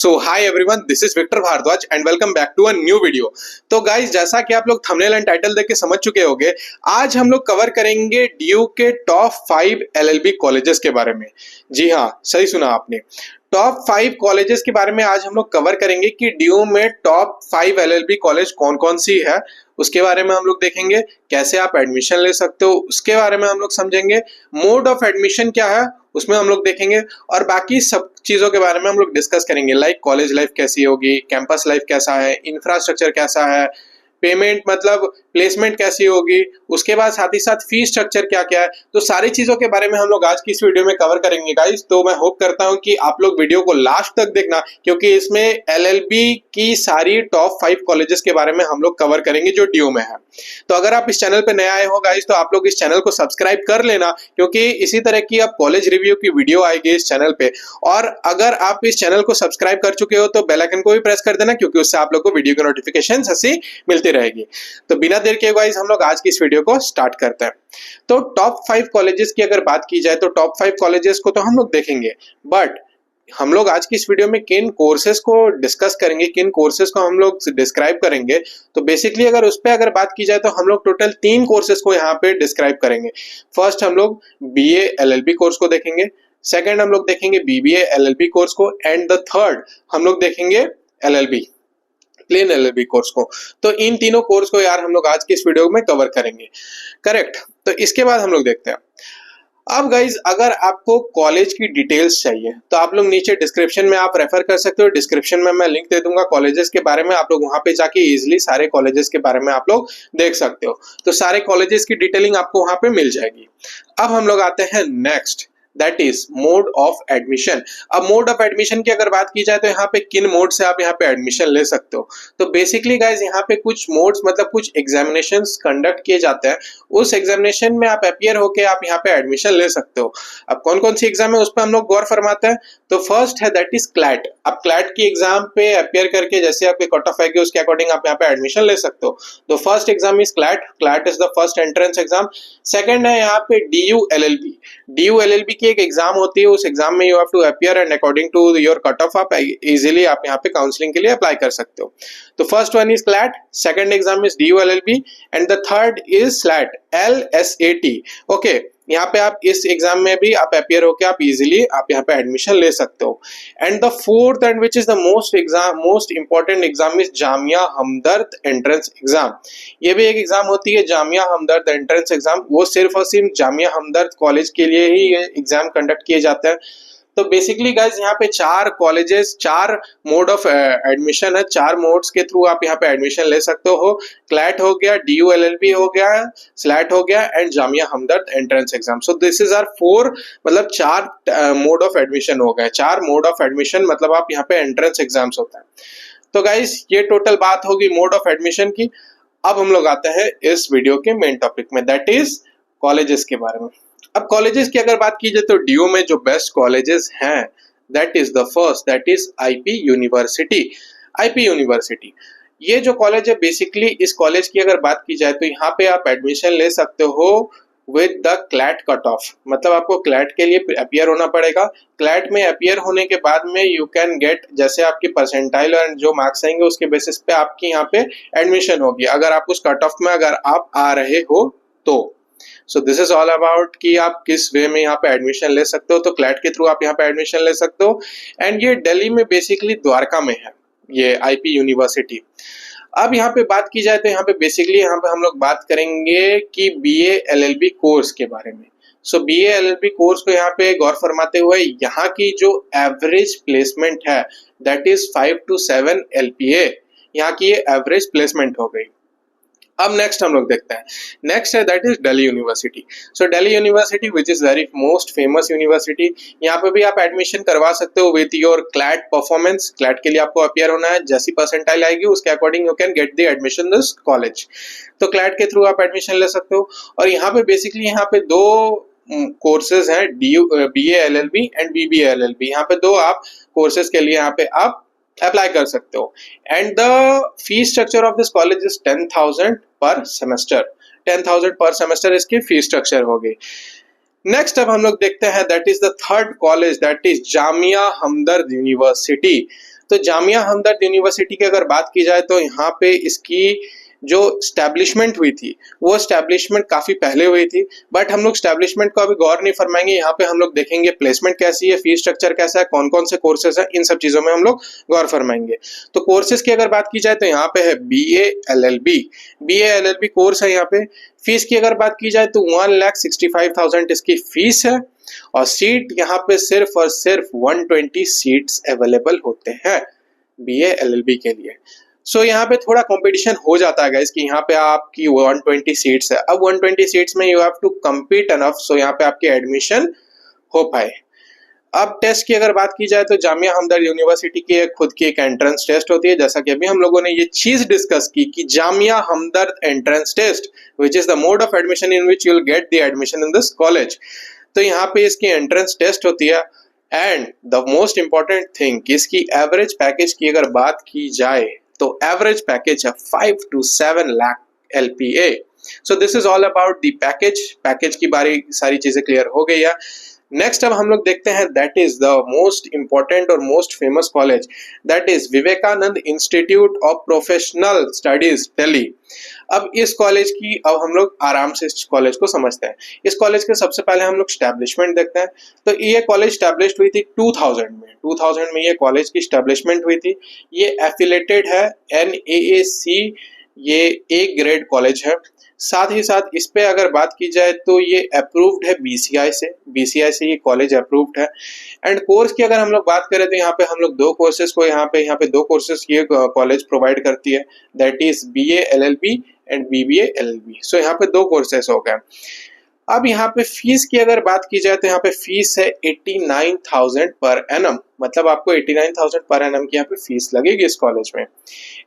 So hi everyone, this is Victor Bhardwaj and welcome back to a new video. तो guys, जैसा कि आप लोग थंबनेल एंड टाइटल देख के समझ चुके होंगे, आज हम लोग कवर करेंगे डीयू के टॉप 5 एलएलबी कॉलेजेस के बारे में। जी हाँ, सही सुना आपने, टॉप 5 कॉलेजेस के बारे में आज हम लोग कवर करेंगे कि डीयू में टॉप 5 एलएलबी कॉलेज कौन कौन सी है, उसके बारे में हम लोग देखेंगे। कैसे आप एडमिशन ले सकते हो उसके बारे में हम लोग समझेंगे। मोड ऑफ एडमिशन क्या है उसमें हम लोग देखेंगे, और बाकी सब चीजों के बारे में हम लोग डिस्कस करेंगे। लाइक कॉलेज लाइफ कैसी होगी, कैंपस लाइफ कैसा है, इंफ्रास्ट्रक्चर कैसा है, पेमेंट मतलब प्लेसमेंट कैसी होगी, उसके बाद साथ ही साथ फी स्ट्रक्चर क्या क्या है। तो सारी चीजों के बारे में हम लोग आज की इस वीडियो में कवर करेंगे गाइस। तो मैं होप करता हूं कि आप लोग वीडियो को लास्ट तक देखना, क्योंकि इसमें एलएलबी की सारी टॉप 5 कॉलेजेस के बारे में हम लोग कवर करेंगे जो डीयू में है। तो अगर आप इस चैनल पे नए आए हो गाइस, तो आप लोग इस चैनल को सब्सक्राइब कर लेना, क्योंकि इसी तरह की अब कॉलेज रिव्यू की वीडियो आएगी इस चैनल पे। और अगर आप इस चैनल को सब्सक्राइब कर चुके हो तो बेल आइकन को भी प्रेस कर देना, क्योंकि उससे आप लोग को वीडियो की नोटिफिकेशन ऐसी मिलती रहेगी। तो बिना देर के गाइस, हम लोग आज की इस वीडियो को स्टार्ट करते हैं। तो टॉप 5 कॉलेजेस की अगर बात की जाए तो टॉप 5 कॉलेजेस को तो हम लोग देखेंगे, बट हम लोग आज की इस वीडियो में किन कोर्सेज को डिस्कस करेंगे, किन कोर्सेज को हम लोग डिस्क्राइब करेंगे। तो बेसिकली अगर उस पर अगर बात की जाए तो हम लोग टोटल 3 कोर्सेज को यहाँ पे डिस्क्राइब करेंगे। फर्स्ट हम लोग बीए एलएलबी कोर्स को देखेंगे, सेकंड हम लोग देखेंगे बीबीए एलएलबी कोर्स को, एंड द थर्ड हम लोग देखेंगे एलएलबी प्लेन एलएलबी कोर्स को। तो इन तीनों कोर्स को यार हम लोग आज की इस वीडियो में कवर करेंगे, करेक्ट। तो इसके बाद हम लोग देखते हैं। अब गाइज, अगर आपको कॉलेज की डिटेल्स चाहिए तो आप लोग नीचे डिस्क्रिप्शन में आप रेफर कर सकते हो। डिस्क्रिप्शन में मैं लिंक दे दूंगा कॉलेजेस के बारे में, आप लोग वहां पे जाके इजीली सारे कॉलेजेस के बारे में आप लोग देख सकते हो। तो सारे कॉलेजेस की डिटेलिंग आपको वहां पे मिल जाएगी। अब हम लोग आते हैं next, that is mode of admission. अब मोड ऑफ एडमिशन की अगर बात की जाए तो यहाँ पे किन मोड से आप यहाँ पे एडमिशन ले सकते हो। तो बेसिकली गाइज, यहाँ पे कुछ मोड्स मतलब कुछ एग्जामिनेशंस कंडक्ट किए जाते हैं, उस एग्जामिनेशन में आप अपियर होके आप यहाँ पे एडमिशन ले सकते हो। अब कौन कौन सी एग्जाम है उस पर हम लोग गौर फरमाते हैं। तो फर्स्ट है दैट इज क्लैट। आप क्लैट की एग्जाम पे अपियर करके जैसे आपके कट ऑफ आएगी उसके अकॉर्डिंग आप यहाँ पे एडमिशन ले सकते हो। तो first exam is CLAT, CLAT is the first entrance exam. Second है यहाँ पे डीयू एलएलबी। डीयू एलएलबी की एक एग्जाम होती है, उस एग्जाम में you have to appear and according to your cut off आप इजीली आप यहाँ पे काउंसलिंग के लिए अप्लाई कर सकते हो। तो first one is CLAT, second exam is DU LLB, and the third is slate, LSAT. Okay, यहाँ पे आप इस एग्जाम में भी आप अपियर होके आप इजीली आप यहाँ पे एडमिशन ले सकते हो। And the fourth and which is the most important exam is Jamia Hamdard entrance exam. ये भी एक एग्जाम होती है जामिया हमदर्द एंट्रेंस एग्जाम। वो सिर्फ और सिर्फ जामिया हमदर्द कॉलेज के लिए ही ये एग्जाम कंडक्ट किए जाते हैं। तो बेसिकली गाइज, यहाँ पे 4 कॉलेजेस, 4 मोड ऑफ एडमिशन है, 4 मोड्स के थ्रू आप यहाँ पे एडमिशन ले सकते हो। क्लैट हो गया, डीयू एलएलबी हो गया, स्लैट हो गया, and Jamia Hamdard entrance exam. So this is are 4 मतलब 4 मोड ऑफ एडमिशन हो गए। 4 मोड ऑफ एडमिशन मतलब आप यहाँ पे एंट्रेंस एग्जाम्स होता है। तो गाइज, ये टोटल बात होगी मोड ऑफ एडमिशन की। अब हम लोग आते हैं इस वीडियो के मेन टॉपिक में, दैट इज कॉलेजेस के बारे में। अब कॉलेजेस की अगर बात की जाए तो डीयू में जो बेस्ट कॉलेजेस हैं that is the first, that is IP university. IP university ये जो कॉलेज है, बेसिकली इस कॉलेज की अगर बात की जाए तो यहाँ पे आप एडमिशन ले सकते हो with the CLAT cut off. मतलब आपको क्लैट के लिए अपियर होना पड़ेगा। क्लैट में अपियर होने के बाद में यू कैन गेट, जैसे आपकी परसेंटाइल और जो मार्क्स आएंगे उसके बेसिस पे आपकी यहाँ पे एडमिशन होगी, अगर आप उस कट ऑफ में अगर आप आ रहे हो तो। सो दिस इज ऑल अबाउट कि आप किस वे में यहाँ पे एडमिशन ले सकते हो। तो क्लैट के थ्रू आप यहाँ पे एडमिशन ले सकते हो, एंड ये दिल्ली में बेसिकली द्वारका में है ये आईपी यूनिवर्सिटी। अब यहाँ पे बात की जाए तो यहाँ पे बेसिकली यहाँ पे हम लोग बात करेंगे कि बीए एलएलबी कोर्स के बारे में। सो बीए एलएलबी कोर्स को यहाँ पे गौर फरमाते हुए यहाँ की जो एवरेज प्लेसमेंट है दैट इज 5 to 7 LPA। यहाँ की ये एवरेज प्लेसमेंट हो गई। अब नेक्स्ट हम लोग देखते हैं, नेक्स्ट है that is Delhi university. So Delhi university which is very most famous university. यहाँ पे भी आप एडमिशन करवा सकते हो with your CLAT performance. CLAT के लिए आपको अपियर होना है, जैसी परसेंटाइल आएगी उसके according you can get the admission this college. तो क्लैट के थ्रू आप एडमिशन ले सकते हो। और यहाँ पे बेसिकली यहाँ पे 2 कोर्सेज हैं, BA LLB and BBA LLB. यहाँ पे 2 आप कोर्सेज के लिए यहाँ पे आप अप्लाई कर सकते हो। And the fee structure of this college is 10,000 पर सेमेस्टर। 10,000 पर सेमेस्टर इसकी फी स्ट्रक्चर होगी। नेक्स्ट अब हम लोग देखते हैं that is the third college, that is Jamia Hamdard university. तो जामिया हमदर्द यूनिवर्सिटी की अगर बात की जाए तो यहाँ पे इसकी जो स्टैब्लिशमेंट हुई थी वो स्टैब्लिशमेंट काफी पहले हुई थी, बट हम लोग स्टैब्लिशमेंट को अभी गौर नहीं फरमाएंगे। यहाँ पे हम लोग देखेंगे प्लेसमेंट कैसी है, फीस स्ट्रक्चर कैसा है, कौन कौन से कोर्सेज हैं, इन सब चीजों में हम लोग गौर फरमाएंगे। तो कोर्सेज की अगर बात की जाए तो यहाँ पे है BA LLB कोर्स है। यहाँ पे फीस की अगर बात की जाए तो 1,65,000 इसकी फीस है, और सीट यहाँ पे सिर्फ और सिर्फ 120 सीट्स अवेलेबल होते हैं BA LLB के लिए। सो यहाँ पे थोड़ा कंपटीशन हो जाता है गाइस कि यहाँ पे आपकी 120 सीट्स है। अब 120 सीट्स में you have to compete enough, so यहाँ पे आपकी एडमिशन हो पाए। अब टेस्ट की अगर बात की जाए तो जामिया हमदर्द यूनिवर्सिटी की खुद की एक एंट्रेंस टेस्ट होती है, जैसा कि अभी हम लोगों ने ये चीज डिस्कस की कि Jamia Hamdard entrance test which is the mode of admission in which you will get the admission in this college. तो यहाँ पे इसकी एंट्रेंस टेस्ट होती है, and the most important thing इसकी एवरेज पैकेज की अगर बात की जाए तो एवरेज पैकेज है 5 to 7 lakh LPA। So this is all about the package की सारी चीजें क्लियर हो गई है। नेक्स्ट अब हम लोग देखते हैं that is the most important और most famous college, that is Vivekananda institute of professional studies Delhi. अब इस कॉलेज की अब हम लोग आराम से इस कॉलेज को समझते हैं। इस कॉलेज के सबसे पहले हम लोग स्टैब्लिशमेंट देखते हैं। तो ये कॉलेज स्टैब्लिश्ड हुई थी 2000 में ये कॉलेज की स्टैब्लिशमेंट हुई थी। ये एफिलेटेड है NAAC, ये A ग्रेड कॉलेज है। साथ ही साथ इस पे अगर बात की जाए तो ये अप्रूव्ड है BCI से ये कॉलेज अप्रूव्ड है। एंड कोर्स की अगर हम लोग बात करें तो यहाँ पे हम लोग दो कोर्सेज को यहाँ पे दो कोर्सेज ये कॉलेज प्रोवाइड करती है, that is BA LLB and BBA LLB। सो यहाँ पे दो कोर्सेज हो गए। अब यहाँ पे फीस की अगर बात की जाए तो यहाँ पे फीस है 89,000 पर एनम, मतलब आपको 89,000 पर एनम की यहाँ पे फीस लगेगी इस कॉलेज में।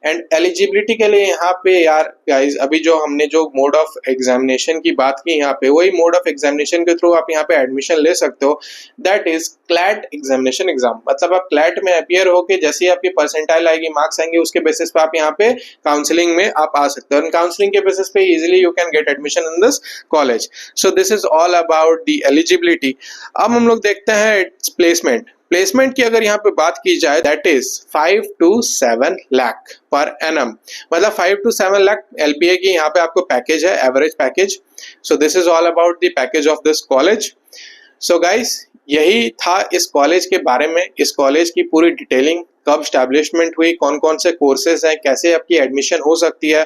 एंड एलिजिबिलिटी के लिए यहाँ पे यार गाइज अभी जो हमने जो मोड ऑफ एग्जामिनेशन की बात की यहाँ पे, वही मोड ऑफ एग्जामिनेशन के थ्रू आप यहाँ पे एडमिशन ले सकते हो, that is CLAT examination exam. मतलब आप क्लैट में अपियर होके जैसे ही आपकी परसेंटाइल आएगी, मार्क्स आएंगे, उसके बेसिस पे आप यहाँ पे काउंसलिंग में आप आ सकते हो। काउंसलिंग के बेसिस पे easily you can get admission in this college. So this is all about the eligibility. अब हम लोग देखते हैं प्लेसमेंट की अगर यहाँ पे बात की जाए that is 5 to 7 lakh per annum, मतलब 5 to 7 लाख LPA की यहाँ पे आपको पैकेज है, average package. So this is all about the package of this college. So guys यही था इस कॉलेज के बारे में, इस कॉलेज की पूरी डिटेलिंग, कब स्टैब्लिशमेंट हुई, कौन कौन से कोर्सेज हैं, कैसे आपकी एडमिशन हो सकती है,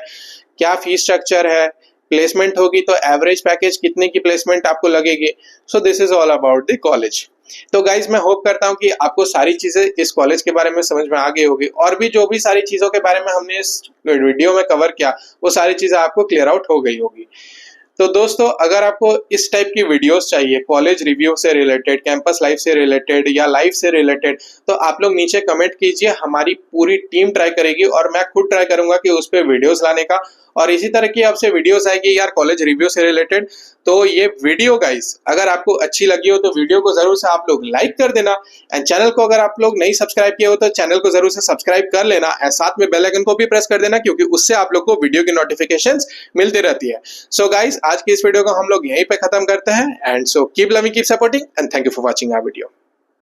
क्या फीस स्ट्रक्चर है, प्लेसमेंट होगी तो एवरेज पैकेज कितने की प्लेसमेंट आपको लगेगी। सो this is all about the college. तो गाइज मैं होप करता हूं कि आपको सारी चीजें इस कॉलेज के बारे में समझ में आ गई होगी, और भी जो भी सारी चीजों के बारे में हमने इस वीडियो में कवर किया वो सारी चीजें आपको क्लियर आउट हो गई होगी। तो दोस्तों अगर आपको इस टाइप की वीडियोस चाहिए कॉलेज रिव्यू से रिलेटेड, कैंपस लाइफ से रिलेटेड या लाइफ से रिलेटेड, तो आप लोग नीचे कमेंट कीजिए, हमारी पूरी टीम ट्राई करेगी और मैं खुद ट्राई करूंगा कि उस पर वीडियोस लाने का। और इसी तरह की आपसे वीडियोस आएगी यार कॉलेज रिव्यू से रिलेटेड। तो ये वीडियो गाइस अगर आपको अच्छी लगी हो तो वीडियो को जरूर से आप लोग लाइक कर देना, एंड चैनल को अगर आप लोग नहीं सब्सक्राइब किए हो तो चैनल को जरूर से सब्सक्राइब कर लेना, एंड साथ में बेल आइकन को भी प्रेस कर देना, क्योंकि उससे आप लोग को वीडियो की नोटिफिकेशंस मिलती रहती है। सो गाइस आज की इस वीडियो को हम लोग यहीं पे खत्म करते हैं, and so keep loving, keep supporting, and thank you for watching our video.